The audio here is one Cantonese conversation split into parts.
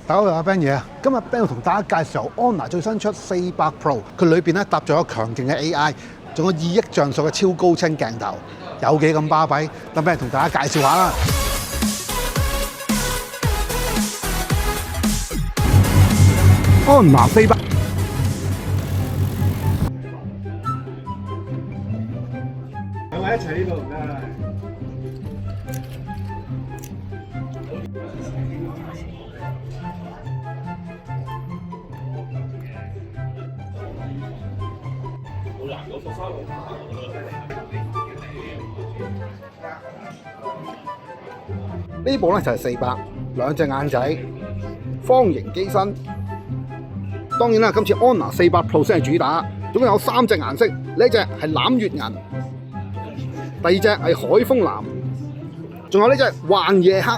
大家好，阿 Ben 爺啊，今日 Ben 要同大家介紹Honor最新出400 Pro， 佢裏邊咧搭咗強勁嘅 AI， 仲有2億像素嘅超高清鏡頭，有幾咁巴閉？等 Ben 同大家介紹下啦。Honor 400。兩位一齊呢度唔該。呢部咧就係400，兩隻眼仔，方形機身。當然啦，今次 Honor 400 Pro 先係主打，總共有3隻顏色。呢隻係攬月銀，第二隻係海風藍，仲有呢隻幻夜黑。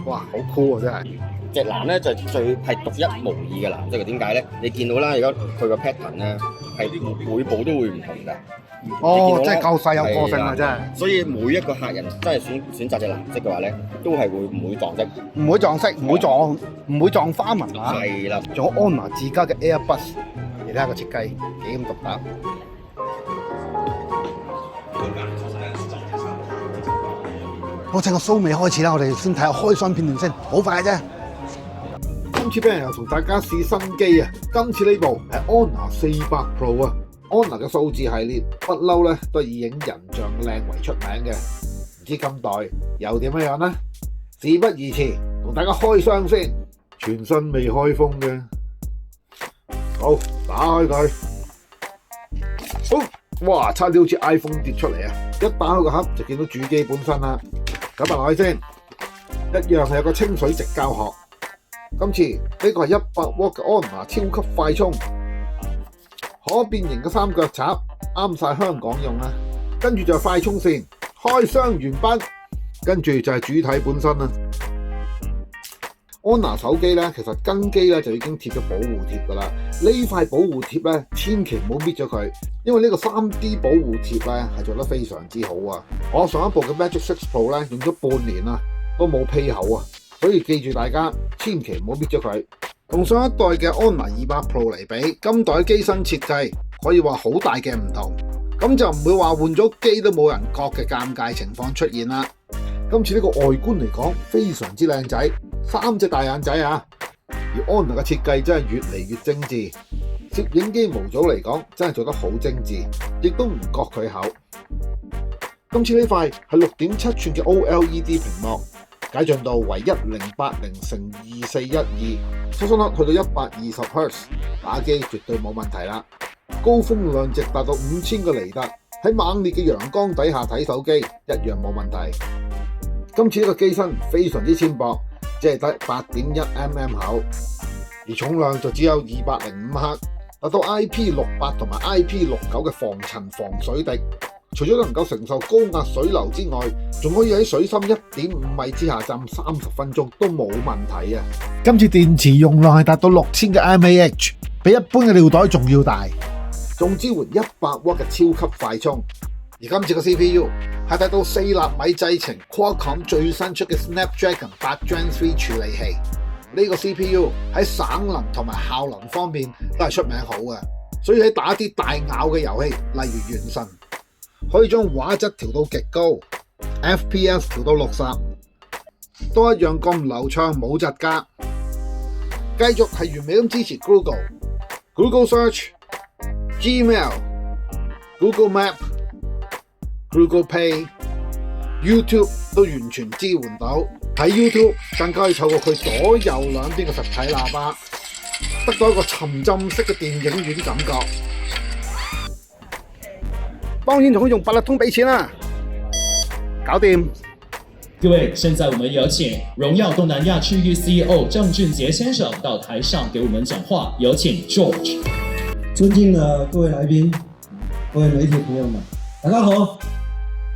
哇，好酷啊！真係。隻藍咧就最係獨一無二嘅藍色嘅，點解咧？你見到啦，而家佢個 pattern 咧係每部都會唔同㗎。哦，真係夠細有個性啊！真係。所以每一個客人真係選擇隻藍色嘅話咧，都係唔會撞色，唔會撞色，唔會撞花紋啊！係啦，仲有 Honor 自家嘅 Airbus， 你睇下個設計幾咁獨特。好，趁個 show 未開始啦，我哋先睇下開箱片段先，好快嘅啫。今次俾人又同大家試新機啊！今次呢部係 Honor 400 Pro 啊 ，Honor 嘅數字系列不嬲咧都係以影人像靚為出名嘅，唔知今代又點樣呢？事不宜遲，同大家開箱先。全新未開封嘅，好，打開佢。好，哇，差啲好似 iPhone 跌出嚟啊！一打開個盒就見到主機本身啦。咁落去先，一樣係有個清水直膠殼。今次呢個係100W嘅 Honor 超級快充，可變形嘅3腳插，啱晒香港用啦。跟住就係快充線，開箱完畢，跟住就係主體本身啦。Honor 手機咧，其實跟機咧就已經貼咗保護貼噶啦。呢塊保護貼咧，千祈唔好搣咗佢，因為呢個3D 保護貼咧係做得非常之好啊。我上一部嘅 Magic 6 Pro 咧用咗半年啦，都冇屁口啊，所以記住大家千祈唔好搣咗佢。同上一代嘅 Honor 200 Pro 嚟比，今代機身設計可以話好大嘅唔同，咁就唔會話換咗機都冇人覺嘅尷尬情況出現啦。今次呢個外觀嚟講非常之靚仔，3隻大眼仔啊！而 Honor 嘅設計真係越嚟越精緻，攝影機模組嚟講真係做得好精緻，亦都唔覺佢厚。今次呢塊係6.7寸嘅 OLED 屏幕，解像度為1080×2412，刷新率去到120Hz， 打機絕對冇問題啦。高風亮值達到5000個尼特，喺猛烈嘅陽光底下睇手機一樣冇問題。今次呢個機身非常之纖薄，只係得8.1mm 厚，而重量就只有205克，達到 IP68 同埋 IP69 嘅防塵防水滴。除咗能夠承受高壓水流之外，仲可以喺水深1.5米之下浸30分鐘都冇問題啊！今次電池容量係達到6000嘅 mAh， 比一般嘅尿袋仲要大，仲支援100W嘅超級快充。而今次個 CPU 係達到4納米製程 Qualcomm 最新出嘅 Snapdragon 8 Gen 3處理器。呢個 CPU 喺省能同埋效能方面都係出名好嘅，所以喺打啲大咬嘅遊戲，例如原神，可以將畫質調到極高 ，FPS 調到60，都一樣咁流暢冇窒加。繼續係完美咁支持 Google Search、Gmail、Google Map、Google Pay、YouTube 都完全支援到。睇 YouTube 更加可以透過佢左右兩邊嘅實體喇叭，得到一個沉浸式嘅電影院感覺。當然仲可以用八達通俾錢啦，搞掂。各位，现在我们有请荣耀东南亚区域 CEO 郑俊杰先生到台上给我们讲话，有请 George。尊敬的各位来宾、各位媒体朋友们，大家好！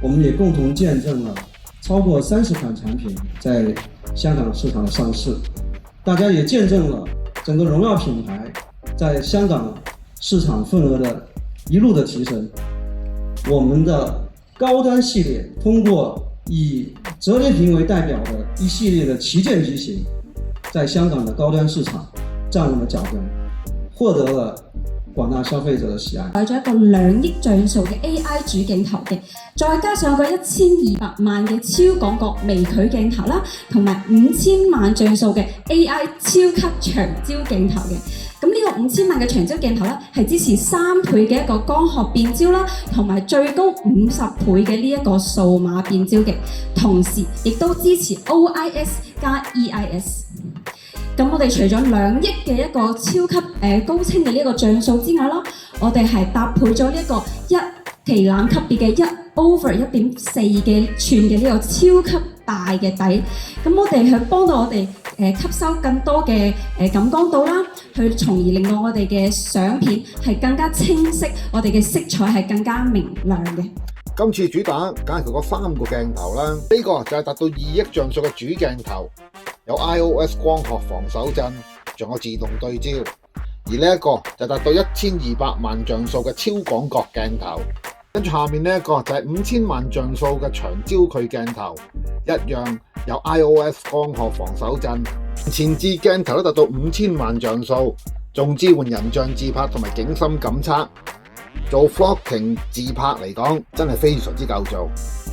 我们也共同见证了超过30款产品在香港市场的上市，大家也见证了整个荣耀品牌在香港市场份额的一路的提升。我们的高端系列通过以折叠屏为代表的一系列的旗舰机型，在香港的高端市場站穩了腳跟，獲得了廣大消費者的喜愛。買咗一個2億像素嘅 AI 主鏡頭嘅，再加上個1200萬嘅超廣角微距鏡頭啦，同埋5000萬像素嘅 AI 超級長焦鏡頭嘅。咁呢個5000萬嘅長焦鏡頭咧，係支持3倍嘅一個光學變焦啦，同埋最高50倍嘅呢一個數碼變焦嘅，同時亦都支持 OIS 加 EIS。咁我哋除咗2億嘅一個超級高清嘅呢一個像素之外啦，我哋係搭配咗呢一個1旗艦級別嘅1/4嘅寸嘅呢個超級大嘅底，咁我哋去幫到我哋吸收更多嘅感光度啦，去從而令到我哋嘅相片係更加清晰，我哋嘅色彩係更加明亮嘅。今次主打梗係佢嗰3個鏡頭啦，呢個就係達到2億像素嘅主鏡頭，有 iOS 光學防手震，仲有自動對焦。而呢一個就達到1200萬像素嘅超廣角鏡頭，跟住下面呢一個就係5000萬像素嘅長焦距鏡頭，一樣有 iOS 光學防手震，前置鏡頭都達到5000萬像素，仲支援人像自拍同埋景深感測。做 vlogging 自拍嚟講，真係非常之夠做。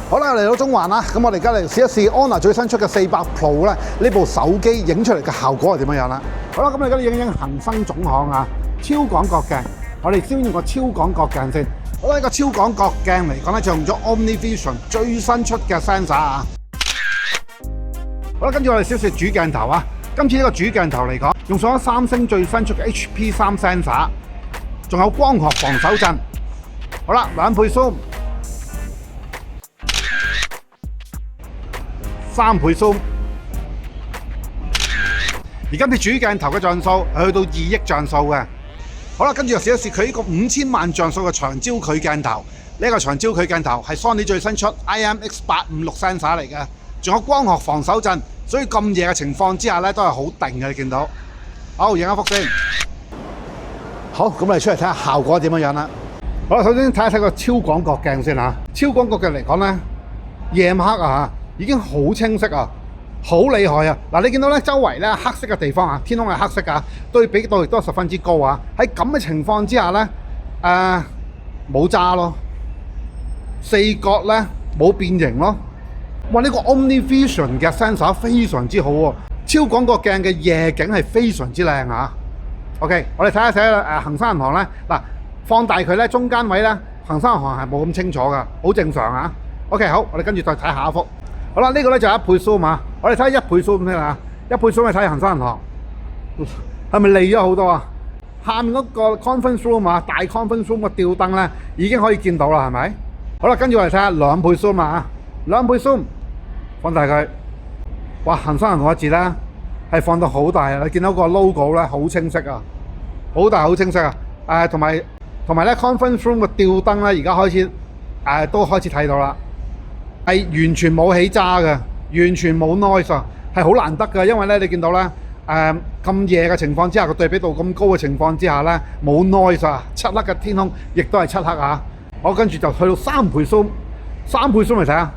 好啦，嚟到中環啦，咁我哋而家嚟試一試 Honor 最新出嘅400 Pro 咧，呢部手機影出嚟嘅效果係點樣樣啦？好啦，咁我而家影影恒生總行啊，超廣角鏡，我哋先用個超廣角鏡先。好啦，呢個超廣角鏡嚟講咧，就用咗 OmniVision 最新出嘅 sensor 啊。好啦，跟住我哋試試主鏡頭啊。今次呢個主鏡頭嚟講，用上咗三星最新出嘅 HP3 sensor， 仲有光學防手震。好啦，2倍 zoom， 3倍 zoom。而今次主鏡頭嘅像素係去到2億像素嘅。好啦，跟住又試一試佢呢個5000萬像素嘅長焦距鏡頭。呢個長焦距鏡頭係 Sony 最新出 IMX856 sensor 嚟嘅，仲有光學防手震，所以咁夜嘅情況之下咧都係好定嘅。你見到？好，影一幅先。好，咁我哋出嚟睇下效果點樣樣啦。好啦，首先睇一睇個超廣角鏡先嚇。超廣角鏡嚟講咧，夜晚黑啊已經好清晰啊，好厲害啊！嗱，你見到咧周圍咧黑色嘅地方啊，天空係黑色啊，對比度亦都係十分之高啊。喺咁嘅情況之下咧，冇渣咯，四角咧冇變形咯。哇！呢個 OmniVision 嘅 sensor 非常之好喎，超廣角鏡嘅夜景係非常之靚啊。OK， 我哋睇一睇恒生銀行咧，嗱，放大佢咧中間位咧，恒生銀行係冇咁清楚噶，好正常啊。OK， 好，我哋跟住再睇下一幅。好啦，呢個咧就係1倍 zoom 啊，我哋睇1倍 zoom 先啊，1倍 zoom 去睇恒生銀行，係咪利咗好多啊？下面嗰個 conference room 啊，大 conference room 個吊燈咧已經可以見到啦，係咪？好啦，跟住我哋睇下2倍 zoom 啊，2倍 zoom 放大佢，哇！恒生銀行個字咧係放到好大啊！你見到個 logo 咧好清晰啊，好大好清晰啊！同埋咧 conference room 個吊燈咧而家開始都開始睇到啦，係完全冇起渣嘅，完全冇 noise 啊，係好難得嘅，因為咧你見到咧咁夜嘅情況之下，個對比度咁高嘅情況之下咧冇 noise 啊，漆黑嘅天空亦都係漆黑啊！我跟住就去到3倍 zoom，3倍 zoom 嚟睇下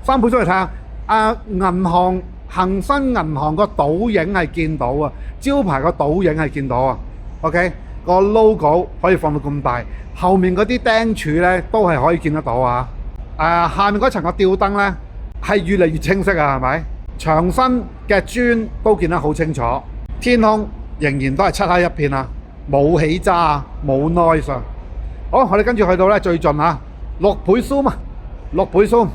，3倍 zoom 嚟睇下，銀行恒生銀行個倒影係見到啊，招牌個倒影係見到啊。OK， 個 logo 可以放到咁大，後面嗰啲釘柱咧都係可以見得到啊。下面嗰層個吊燈咧係越嚟越清晰啊，係咪？牆身嘅磚都見得好清楚，天空仍然都係漆黑一片啊，冇起渣啊，冇 noise 啊。好，我哋跟住去到咧最盡啊，6倍 zoom 啊，6倍 zoom，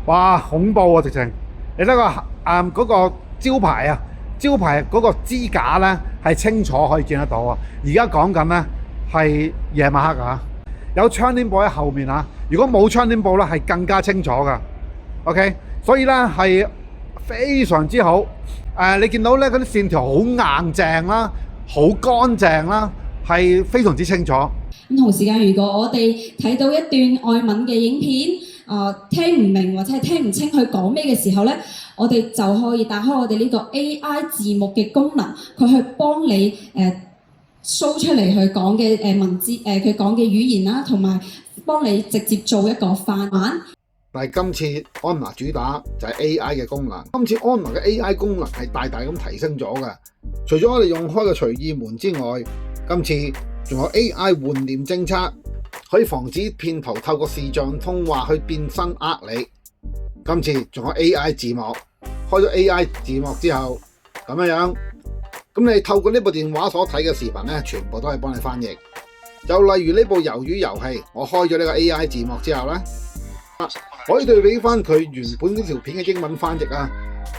哇，恐怖啊直情！你睇個嗰個招牌啊，招牌嗰個支架咧係清楚可以見得到啊。而家講緊咧係夜晚黑啊，有窗簾布喺後面啊。如果冇窗簾布咧係更加清楚噶。OK， 所以咧係非常之好。你見到咧嗰啲線條好硬淨啦，好乾淨啦，係非常之清楚。咁同時間，如果我哋睇到一段外文嘅影片，聽唔明或者係聽唔清佢講咩嘅時候咧，我哋就可以打開我哋呢個 AI 字幕嘅功能，佢去幫你show 出嚟佢講嘅文字，佢講嘅語言啦，同埋幫你直接做一個翻譯。但係今次 Honor 主打就係 AI 嘅功能。今次 Honor 嘅 AI 功能係大大咁提升咗嘅。除咗我哋用開嘅隨意門之外，今次仲有 AI 換臉偵測，可以防止騙徒透過視像通話去變身呃你。今次仲有 AI 字幕，開咗 AI 字幕之後咁樣，咁你透過呢部電話所睇嘅視頻咧，全部都係幫你翻譯。就例如呢部魷魚遊戲，我開咗呢個 AI 字幕之後咧，可以對比翻佢原本呢條片嘅英文翻譯啊，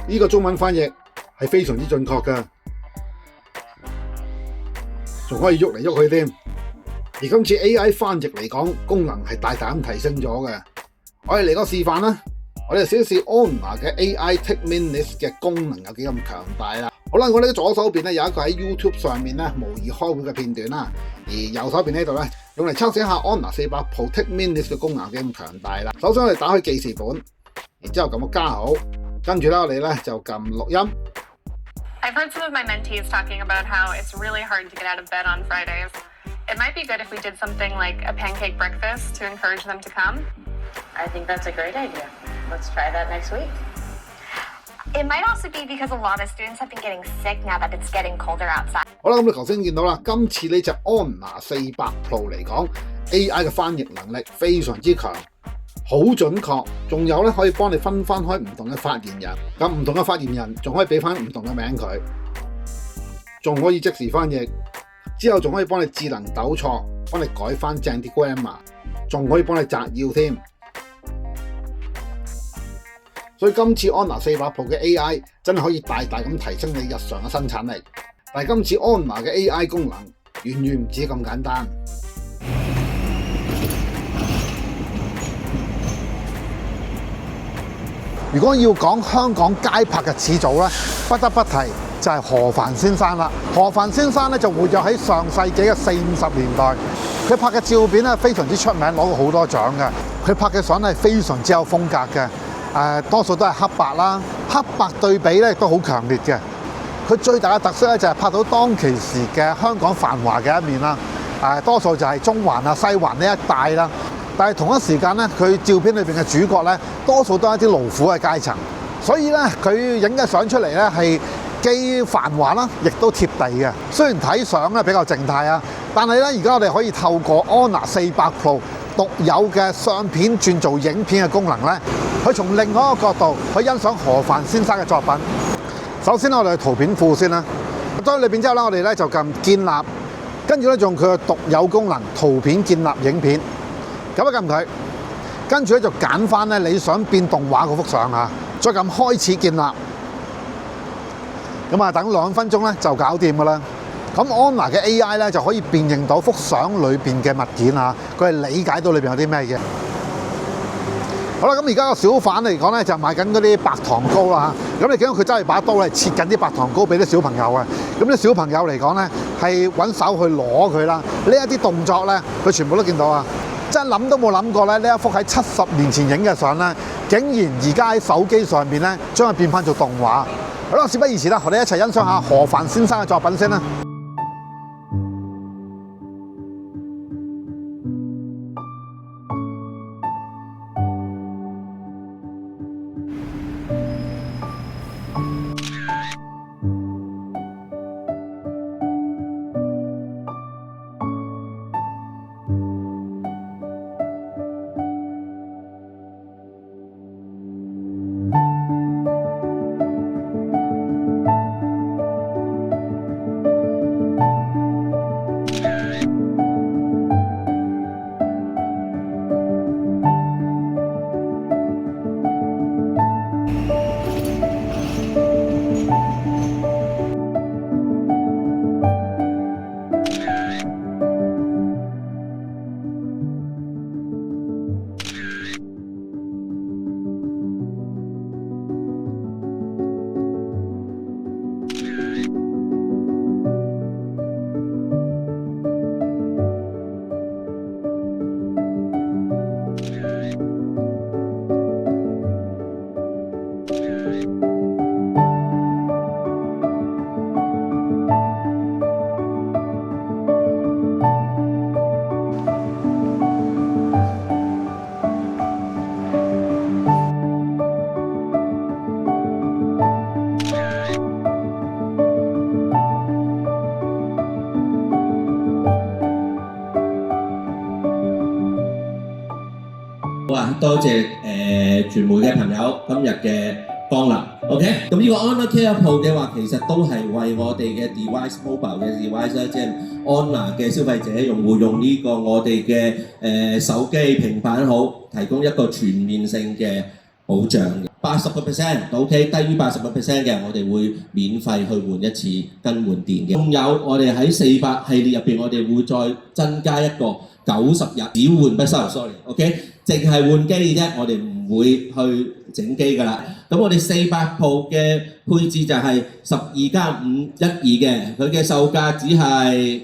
呢個中文翻譯係非常之準確㗎，仲可以喐嚟喐去添。而今次 AI 翻譯嚟講，功能係大大咁提升咗嘅。我哋嚟個示範啦，我哋試一試 Honor 嘅 AI Take Minutes 嘅功能有幾咁強大啦。好啦，我哋左手邊咧有一個喺 YouTube 上面咧模擬開會嘅片段啦，而右手邊呢度咧用嚟測試一下 Honor 400 Pro Take Minutes 嘅功能有幾咁強大啦。首先我哋打開記事本，然之後撳個加號，跟住咧我哋咧就撳錄音。I've heard some of my mentees talking about how it's really hard to get out of bed on Fridays. It might be good if we did something like a pancake breakfast to encourage them to come. I think that's a great idea. Let's try that next week. It might also be because a lot of students have been getting sick now that it's getting colder outside. 好啦，咁你頭先見到啦，今次呢隻 Honor 400 Pro 嚟講 ，AI 嘅翻譯能力非常之強，好準確，仲有咧可以幫你分翻開唔同嘅發言人，咁唔同嘅發言人仲可以俾翻唔同嘅名佢，仲可以即時翻譯，之後仲可以幫你智能糾錯，幫你改翻正啲 grammar， 仲可以幫你摘要添。所以今次 Honor 400 Pro 嘅 AI 真係可以大大咁提升你日常嘅生產力，但係今次 Honor 嘅 AI 功能遠遠唔止咁簡單。如果要講香港街拍嘅始祖咧，不得不提就係何帆先生啦。何帆先生咧就活躍喺上世紀嘅40-50年代，佢拍嘅照片咧非常之出名，攞過好多獎嘅。佢拍嘅相係非常之有風格嘅。多數都係黑白啦，黑白對比咧都好強烈嘅。佢最大嘅特色咧就係拍到當其時嘅香港繁華嘅一面啦。多數就係中環啊、西環呢一帶啦。但係同一時間咧，佢照片裏邊嘅主角咧，多數都係一啲勞苦嘅階層。所以咧，佢影嘅相出嚟咧係既繁華啦，亦都貼地嘅。雖然睇相咧比較靜態啊，但係咧而家我哋可以透過 Honor 400 Pro 獨有嘅相片轉做影片嘅功能咧，佢從另外一個角度去欣賞何帆先生嘅作品。首先我哋去圖片庫先啦，當裏邊之後咧，我哋咧就撳建立，跟住咧用佢嘅獨有功能圖片建立影片，撳一撳佢，跟住咧就揀翻咧你想變動畫嗰幅相啊，再撳開始建立，咁啊等2分鐘咧就搞掂噶啦。咁 Honor 嘅 AI 咧就可以辨認到幅相裏邊嘅物件啊，佢係理解到裏邊有啲咩嘢。好啦，咁而家個小販嚟講咧就賣緊嗰啲白糖糕啦嚇，咁你見到佢真係把刀咧切緊啲白糖糕俾啲小朋友嘅，咁啲小朋友嚟講咧係揾手去攞佢啦，呢一啲動作咧佢全部都見到啊，真係諗都冇諗過咧呢一幅喺70年前影嘅相咧，竟然而家喺手機上邊咧將佢變翻做動畫。好啦，事不宜遲啦，我哋一齊欣賞下何帆先生嘅作品先啦。多謝傳媒嘅朋友今日嘅光臨。OK， 咁呢個 Honor Care Pro 嘅話，其實都係為我哋嘅 device mobile 嘅 device 啦，即係 Honor 嘅消費者用戶用呢個我哋嘅手機、平板好，提供一個全面性嘅保障嘅。80% OK， 低於80% 嘅，我哋會免費去換一次更換電嘅。仲有我哋喺400系列入邊，我哋會再增加一個90日只換不收 ，sorry，OK， 淨係換機嘅啫，我哋唔會去整機㗎啦。咁我哋400 Pro 嘅配置就係12+512嘅，佢嘅售價只係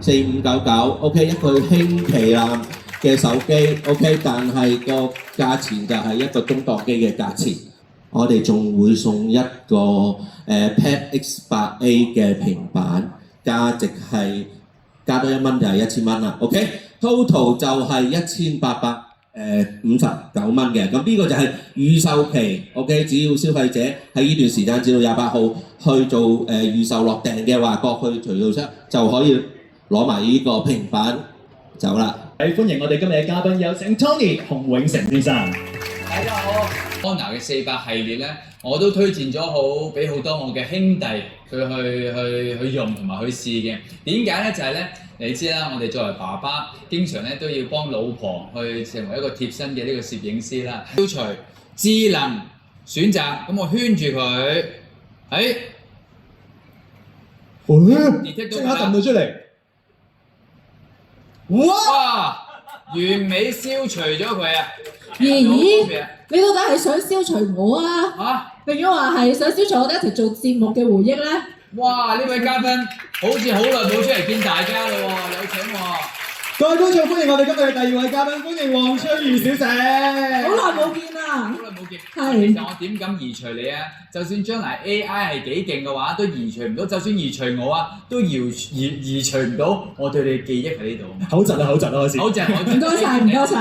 4599，OK， 一個輕旗艦嘅手機 ，OK， 但係個價錢就係一個中檔機嘅價錢。我哋仲會送一個Pad X8A 嘅平板，價值係加多1蚊就係1000蚊啦。OK，total 就係1859蚊嘅。咁呢個就係預售期。OK， 只要消費者喺呢段時間至到28號去做預售落訂嘅話，過去渠道出就可以攞埋呢個平板走啦。歡迎我哋今日嘅嘉賓，有請 Tony 洪永城先生。大家好 ，Honor 嘅400系列咧，我都推薦咗好俾好多我嘅兄弟佢去用同埋去試嘅。點解咧？就係咧，你知啦，我哋作為爸爸，經常咧都要幫老婆去成為一個貼身嘅呢個攝影師啦。消除智能選擇，咁我圈住佢，即刻撳到出嚟。哇！完美消除咗佢啊！咦？你到底係想消除我啊？定咗話係想消除我哋一齊做節目嘅回憶咧？哇！呢位嘉賓好似好耐冇出嚟見大家咯喎，有請喎！各位觀眾，歡迎我哋今日嘅第2位嘉賓，歡迎黃翠如小姐。好耐冇見啦！好耐冇見。其實我點敢移除你啊？就算將來 AI 係幾勁嘅話，都移除唔到；就算移除我啊，都移除唔到我對你嘅記憶喺呢度。口窒啊，開始。唔該晒，唔該晒。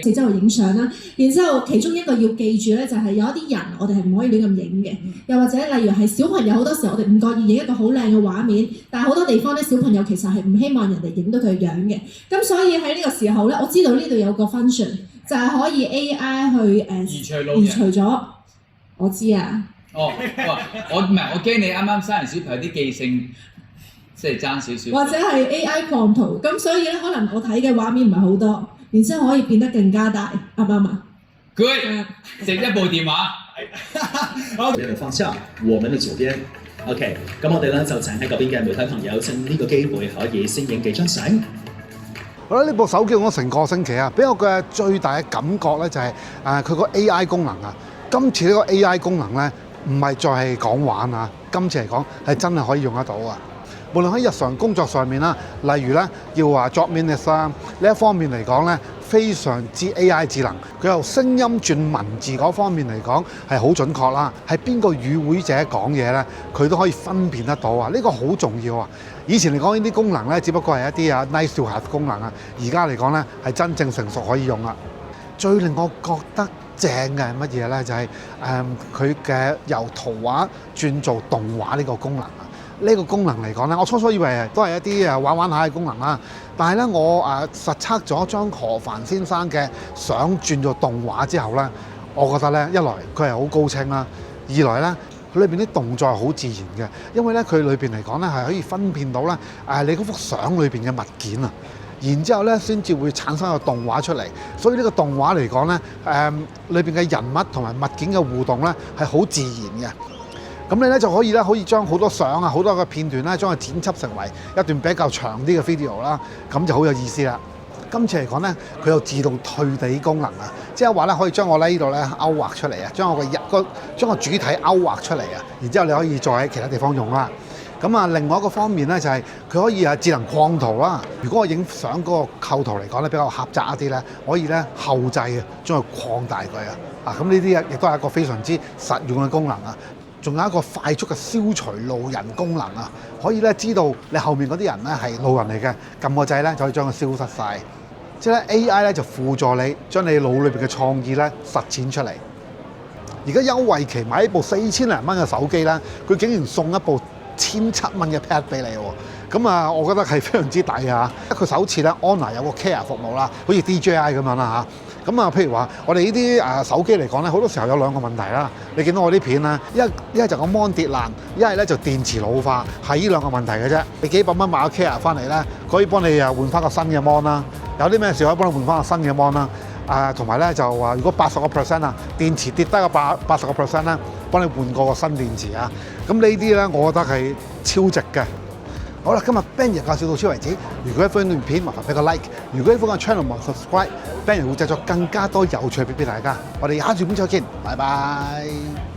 其實喺度影相啦，然之後其中一個要記住咧，就係有一啲人我哋係唔可以亂咁影嘅，又或者例如係小朋友，好多時候我哋唔覺意影一個好靚嘅畫面，但係好多地方咧小朋友其實係唔希望人哋影到佢嘅樣嘅。咁所以喺呢個時候咧，我知道呢度有個 function 就係可以 AI 去移除咗。我知啊。我驚你啱啱生完小朋友啲記性即係爭少少。或者係 AI 擴圖，咁所以咧可能我睇嘅畫面唔係好多，然之後可以變得更加大，啱唔啱啊 ？Good， 剩一部電話。好，邊度方向？我們的左邊。OK， 咁我哋咧就請喺嗰邊嘅媒體朋友趁呢個機會可以先影幾張相。我覺得呢部手機用咗成個星期啊，俾我嘅最大嘅感覺咧就係佢個 AI 功能啊。今次呢個 AI 功能咧唔係再係講玩啊，今次嚟講係真係可以用得到啊。無論喺日常工作上面啦，例如咧要話 job minutes 啦呢一方面嚟講咧，非常之 AI 智能。佢由聲音轉文字嗰方面嚟講係好準確啦，係邊個與會者講嘢咧，佢都可以分辨得到啊！呢個好重要啊！以前嚟講呢啲功能咧，只不過係一啲nice to have 功能啊，而家嚟講咧係真正成熟可以用啦。最令我覺得正嘅係乜嘢咧？就係佢嘅由圖畫轉做動畫呢個功能啊！呢個功能嚟講咧，我初初以為都係一啲玩玩下嘅功能啦，但係咧我實測咗將何凡先生嘅相轉做動畫之後咧，我覺得咧一來佢係好高清啦，二來咧佢裏邊啲動作係好自然嘅，因為咧佢裏邊嚟講咧係可以分辨到咧你嗰幅相裏邊嘅物件啊，然之後咧先至會產生個動畫出嚟，所以呢個動畫嚟講咧裏邊嘅人物同埋物件嘅互動咧係好自然嘅。咁你咧就可以將好多相啊、好多嘅片段咧，將佢剪輯成為一段比較長啲嘅 video 啦，咁就好有意思啦。今次嚟講咧，佢有自動退地功能啊，即係話咧可以將我呢度咧勾畫出嚟啊，將個主體勾畫出嚟啊，然之後你可以再喺其他地方用啦。咁啊，另外一個方面咧就係佢可以智能擴圖啦。如果我影相嗰個構圖嚟講咧比較狹窄一啲咧，可以咧後製啊，將佢擴大佢啊。咁呢啲亦都係一個非常之實用嘅功能啊。仲有一個快速嘅消除路人功能啊，可以咧知道你後面嗰啲人咧係路人嚟嘅，撳個掣咧就可以將佢消失晒。即係咧 AI 咧就輔助你將你腦裏邊嘅創意咧實踐出嚟。而家優惠期買一部4000零蚊嘅手機咧，佢竟然送一部1700蚊嘅 Pad 俾你喎。咁啊，我覺得係非常之抵啊！佢首次咧 Honor 有個 Care 服務啦，好似 DJI 咁樣啦嚇。咁啊，譬如話我哋呢啲手機嚟講咧，好多時候有兩個問題啦。你見到我啲片啦，一係就個 mon 跌爛，一係咧就電池老化，係呢兩個問題嘅啫。你幾百蚊買個 Care 翻嚟咧，可以幫你換翻個新嘅 mon 啦。有啲咩事可以幫你換翻個新嘅 mon 啦。同埋咧就話，如果80%啊，電池跌低個80%咧，幫你換過個新電池啊。咁呢啲咧，我覺得係超值嘅。好啦，今日 Ben 爺介紹到此為止。如果喜歡段片，麻煩俾個 like。如果喜歡個 channel，麻煩 subscribe。Ben 爺會製作更加多有趣嘅片俾大家。我哋下次片再見，拜拜。